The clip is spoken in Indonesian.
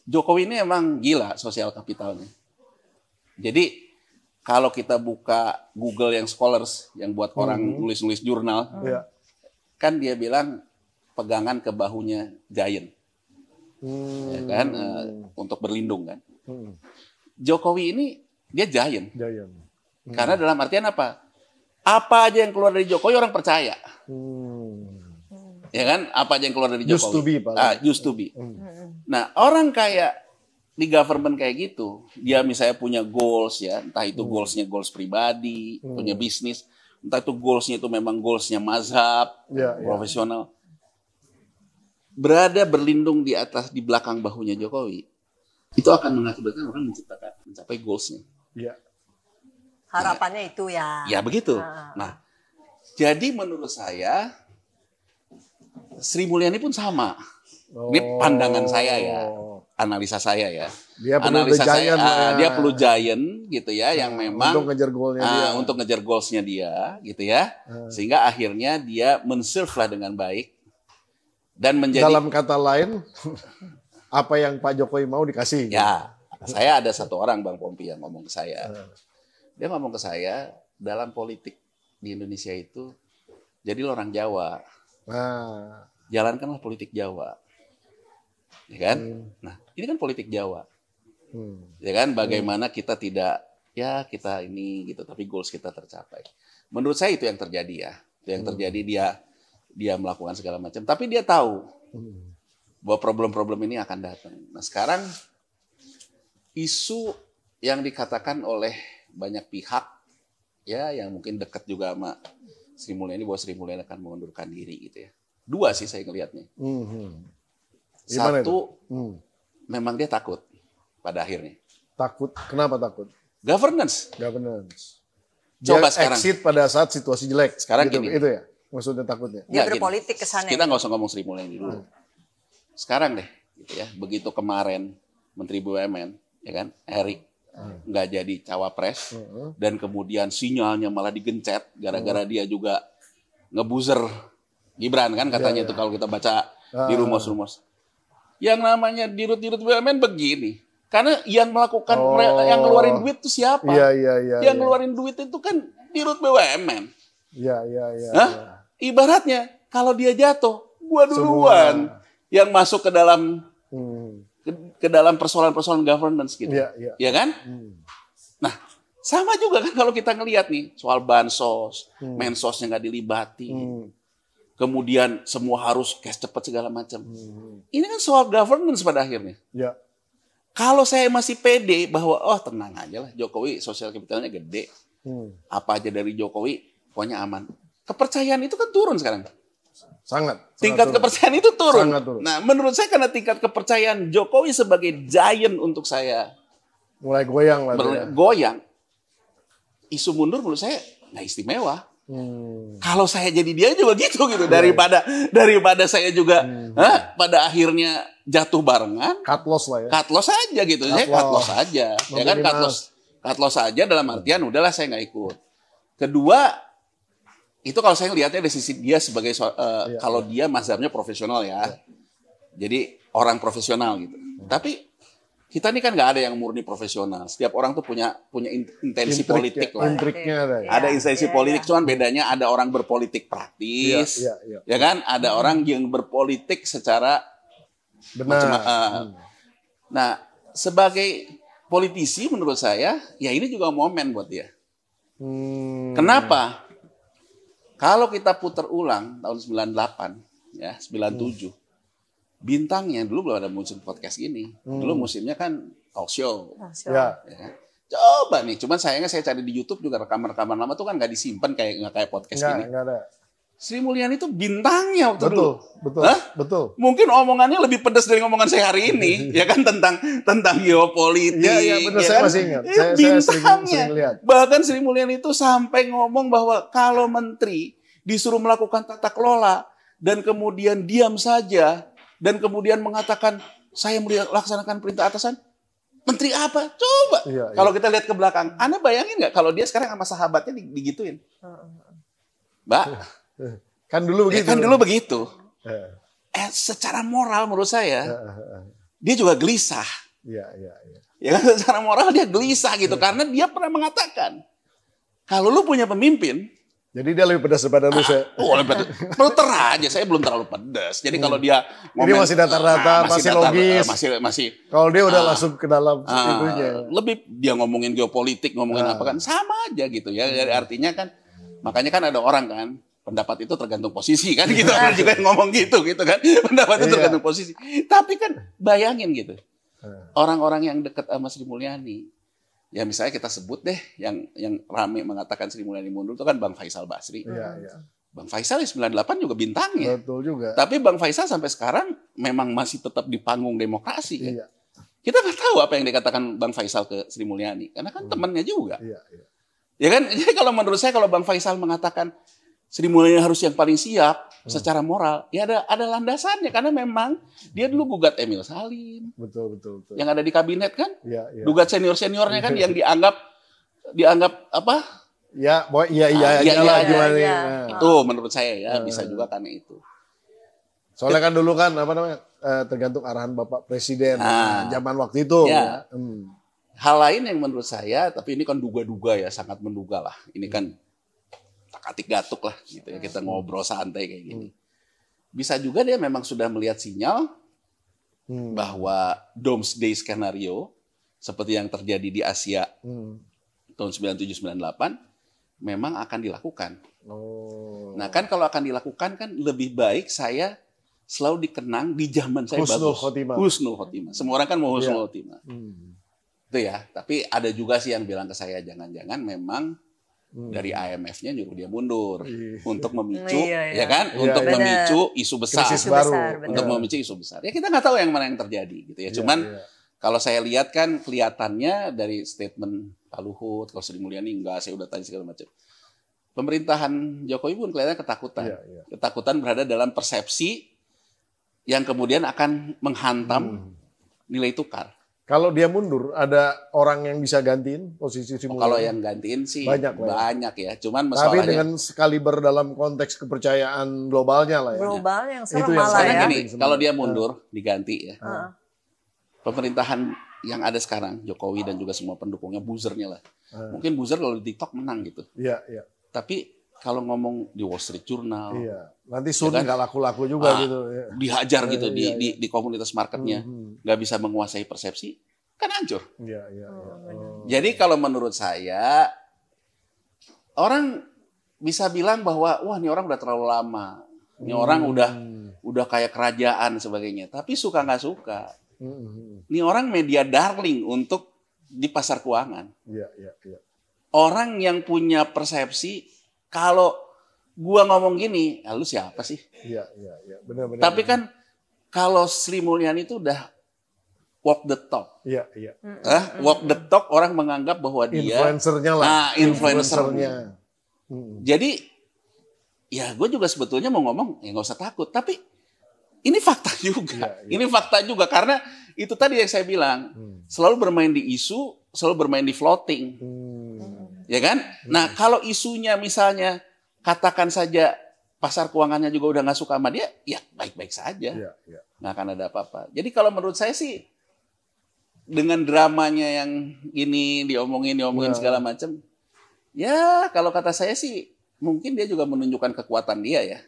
Jokowi ini emang gila sosial kapitalnya. Jadi kalau kita buka Google yang scholars, yang buat orang nulis-nulis jurnal, kan dia bilang pegangan ke bahunya giant, ya kan, untuk berlindung kan. Jokowi ini dia giant. Karena dalam artian apa? Apa aja yang keluar dari Jokowi orang percaya. Ya kan? Apa aja yang keluar dari Jokowi. Used to be, Pak. Used to be. Nah, orang kayak di government kayak gitu, dia misalnya punya goals ya, entah itu goalsnya goals pribadi, punya bisnis, entah itu goalsnya itu memang goalsnya mazhab, profesional. Berada berlindung di atas, di belakang bahunya Jokowi, itu akan mengakibatkan orang mencapai goalsnya. Harapannya itu ya. Ya begitu. Nah, jadi menurut saya Sri Mulyani pun sama. Ini pandangan saya ya, analisa saya ya. Dia perlu giant gitu ya, yang memang untuk ngejar goalnya dia. Untuk ngejar goalsnya dia, gitu ya. Sehingga akhirnya dia men-serve lah dengan baik dan menjadi. Dalam kata lain, apa yang Pak Jokowi mau dikasih. Ya, saya ada satu orang Bang Pompi yang ngomong ke saya. Dia ngomong ke saya, dalam politik di Indonesia itu, jadi lo orang Jawa. Jalankanlah politik Jawa. Ya kan? Nah, ini kan politik Jawa. Ya kan? Bagaimana kita tidak, ya kita ini gitu, tapi goals kita tercapai. Menurut saya itu yang terjadi ya. Itu yang terjadi, dia melakukan segala macam. Tapi dia tahu bahwa problem-problem ini akan datang. Nah, sekarang isu yang dikatakan oleh banyak pihak, ya yang mungkin dekat juga sama Sri Mulyani, bahwa Sri Mulyani akan mengundurkan diri gitu ya. Dua sih saya ngelihatnya. Satu, memang dia takut pada akhirnya. Takut? Kenapa takut? Governance. Coba Dia sekarang. Exit pada saat situasi jelek. Sekarang gitu, gini. itu ya maksudnya takutnya. Dia berpolitik ke sana. Kita nggak usah ngomong Sri Mulyani dulu. Sekarang deh, gitu ya. Begitu kemarin Menteri BUMN, ya kan, Erick nggak jadi cawapres, dan kemudian sinyalnya malah digencet gara-gara dia juga ngebuzer Gibran kan katanya itu kalau kita baca di rumors-rumors. Yang namanya dirut-dirut BUMN begini. Karena yang melakukan, yang ngeluarin duit itu siapa? Yang ngeluarin duit itu kan dirut BUMN. Ibaratnya kalau dia jatuh, gua duluan yang masuk ke dalam persoalan-persoalan governance gitu. Ya kan? Nah, sama juga kan kalau kita ngelihat nih soal bansos, mensosnya nggak dilibati. Kemudian semua harus cash cepat segala macam. Ini kan soal governance pada akhirnya. Kalau saya masih pede bahwa tenang aja lah, Jokowi sosial kapitalnya gede. Apa aja dari Jokowi pokoknya aman. Kepercayaan itu kan turun sekarang. Sangat tingkat turun. kepercayaan itu turun. Turun. Nah, menurut saya karena tingkat kepercayaan Jokowi sebagai giant untuk saya mulai goyang lah. Goyang. Isu mundur menurut saya nggak istimewa. Kalau saya jadi dia juga gitu daripada saya juga pada akhirnya jatuh barengan. Cut loss lah ya. Cut loss aja gitu. Saya cut loss aja. Ya kan, cut loss aja dalam artian udahlah saya nggak ikut. Kedua, itu kalau saya lihatnya dari sisi dia sebagai kalau dia mazhabnya profesional ya. Jadi orang profesional gitu. Tapi kita ini kan nggak ada yang murni profesional. Setiap orang tuh punya intensi politik lah. Intriknya ada intensi politik, cuman bedanya ada orang berpolitik praktis, ya kan? Ada orang yang berpolitik secara benar. Nah, sebagai politisi menurut saya, ya ini juga momen buat dia. Kenapa? Kalau kita putar ulang tahun 98, ya 97. Bintangnya dulu belum ada musim podcast gini. Dulu musimnya kan talk show. Ya. Coba nih, cuman sayangnya saya cari di YouTube juga rekaman-rekaman lama tuh kan nggak disimpan nggak kayak podcast gini. Nggak ada. Sri Mulyani itu bintangnya waktu dulu. Betul. Mungkin omongannya lebih pedas dari omongan saya hari ini, ya kan tentang geopolitik. Iya benar, saya masih ingat. Bintangnya. Sering lihat. Bahkan Sri Mulyani itu sampai ngomong bahwa kalau menteri disuruh melakukan tata kelola dan kemudian diam saja. Dan kemudian mengatakan, saya melaksanakan perintah atasan. Menteri apa? Coba. Kalau kita lihat ke belakang. Anda bayangin nggak kalau dia sekarang sama sahabatnya digituin? Mbak. Kan dulu begitu. Kan dulu begitu. Secara moral menurut saya, dia juga gelisah. Iya, iya, iya. Ya kan, secara moral dia gelisah gitu. Karena dia pernah mengatakan, kalau lu punya pemimpin, jadi dia lebih pedas daripada lu, saya. lebih pedas. Filter aja, saya belum terlalu pedas. Jadi kalau dia ini masih datar-datar, masih logis. Masih. Kalau dia udah langsung ke dalam itunya. Lebih dia ngomongin geopolitik, ngomongin apa kan, sama aja gitu ya. Jadi artinya kan, makanya kan ada orang kan, pendapat itu tergantung posisi kan, gitu. Ada juga yang ngomong gitu kan. Pendapat itu tergantung posisi. Tapi kan bayangin gitu. Orang-orang yang dekat sama Sri Mulyani, ya misalnya kita sebut deh yang rame mengatakan Sri Mulyani mundur itu kan Bang Faisal Basri. Iya, iya. Bang Faisal 98 juga bintangnya. Betul juga. Tapi Bang Faisal sampai sekarang memang masih tetap di panggung demokrasi kan. Iya. Kita nggak tahu apa yang dikatakan Bang Faisal ke Sri Mulyani karena kan temannya juga. Iya, iya. Ya kan? Jadi kalau menurut saya kalau Bang Faisal mengatakan Sri Mulyani harus yang paling siap secara moral, ya ada landasannya karena memang dia dulu gugat Emil Salim. Betul. Yang ada di kabinet kan? Iya, iya. Gugat seniornya kan yang dianggap apa? Ya, boy, iya, gimana ya. Itu menurut saya ya bisa juga karena itu. Soalnya kan dulu kan apa namanya tergantung arahan Bapak Presiden zaman waktu itu. Ya. Hal lain yang menurut saya, tapi ini kan duga-duga ya, sangat menduga lah. Ini kan atik gatuk lah gitu ya, kita ngobrol santai kayak gini. Bisa juga dia memang sudah melihat sinyal bahwa doomsday skenario seperti yang terjadi di Asia tahun 97-98 memang akan dilakukan. Nah kan kalau akan dilakukan kan lebih baik saya selalu dikenang di zaman saya bagus. Husnul Khotimah. Semua orang kan mau Husnul Khotimah. Itu ya, tapi ada juga sih yang bilang ke saya jangan-jangan memang dari IMF-nya nyuruh dia mundur untuk memicu, ya kan? Untuk memicu isu besar, untuk memicu isu besar. Ya kita nggak tahu yang mana yang terjadi, gitu ya. Cuman kalau saya lihat kan kelihatannya dari statement Pak Luhut, kalau Sri Mulyani enggak, saya udah tanya segala macam. Pemerintahan Jokowi pun kelihatannya ketakutan, ketakutan berada dalam persepsi yang kemudian akan menghantam nilai tukar. Kalau dia mundur, ada orang yang bisa gantiin posisi Sri Mulyani? Kalau yang gantiin sih banyak ya. Cuman masalahnya, tapi dengan sekaliber dalam konteks kepercayaan globalnya lah ya. Global yang serem itu malah ya. Gini, kalau dia mundur, diganti ya. Pemerintahan yang ada sekarang, Jokowi dan juga semua pendukungnya, buzzernya lah. Mungkin buzzer kalau di TikTok menang gitu. Iya. Tapi kalau ngomong di Wall Street Journal, nanti nggak laku-laku juga gitu. Dihajar gitu di komunitas marketnya, nggak bisa menguasai persepsi, kan hancur. Jadi kalau menurut saya, orang bisa bilang bahwa wah ini orang udah terlalu lama, ini orang udah kayak kerajaan sebagainya. Tapi suka nggak suka, ini orang media darling untuk di pasar keuangan. Orang yang punya persepsi kalau gua ngomong gini, lu siapa sih? Iya. Benar. Tapi kan kalau Sri Mulyani itu udah walk the talk. Iya. Walk the talk, orang menganggap bahwa dia influencernya lah. Nah, influencernya. Jadi ya gue juga sebetulnya mau ngomong ya nggak usah takut. Tapi ini fakta juga. Ini fakta juga karena itu tadi yang saya bilang selalu bermain di isu, selalu bermain di floating. Ya kan? Nah, kalau isunya misalnya katakan saja pasar keuangannya juga udah nggak suka sama dia, ya baik-baik saja. Nggak akan ada apa-apa. Jadi kalau menurut saya sih dengan dramanya yang ini diomongin segala macam, ya kalau kata saya sih mungkin dia juga menunjukkan kekuatan dia ya.